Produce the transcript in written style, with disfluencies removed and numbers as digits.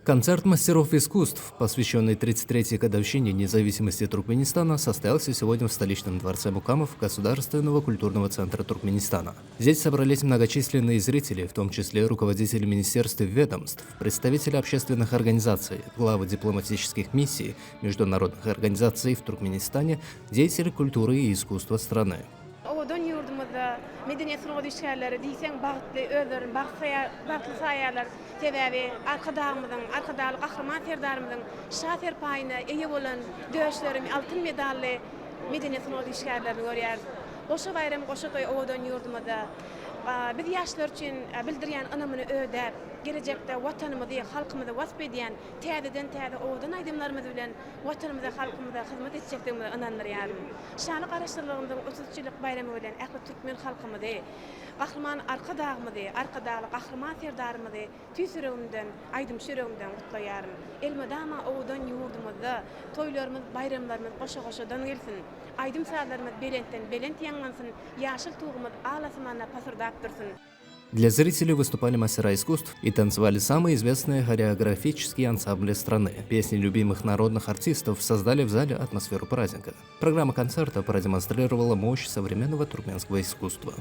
Концерт мастеров искусств, посвященный 33-й годовщине независимости Туркменистана, состоялся сегодня в столичном дворце Мукамов Государственного культурного центра Туркменистана. Здесь собрались многочисленные зрители, в том числе руководители министерств и ведомств, представители общественных организаций, главы дипломатических миссий, международных организаций в Туркменистане, деятели культуры и искусства страны. Medeniyetini oduşlarları diysen bağıtlı özlerin bağıtlı sayalar sebebi arkadaşlık kahraman serdarımızın şafer payına eye olan dövüşlerim altın medallı medeniyetini oduşlarlarını görüyor. Koşu bayramı koşu toy oğudan yurdumada biz yaşlar için bildirgen anamını öder, gelecekte vatanımızı, halkımızı vasf ediyen tədədən tədə oğudan aydımlarımız bilen vatanımıza, halkımıza hizmet edeceklerimizi ananlar yarım. Şanlı qarıştırılığımızın 33-lük bayramı bilen ähli Türkmen halkımızı, kahraman arkadağlı kahraman serdarımızı tüysürüğümden, aydım sürüğümden kutlayarım. Elmadama oğudan yurdumuzda toylarımız, bayramlarımız koşa-koşadan gelsin. Aydım sağlarımız belent yanlansın, yaşıl tuğumuz ağlasımanla pasırdap dursun. Для зрителей выступали мастера искусств и танцевали самые известные хореографические ансамбли страны. Песни любимых народных артистов создали в зале атмосферу праздника. Программа концерта продемонстрировала мощь современного туркменского искусства.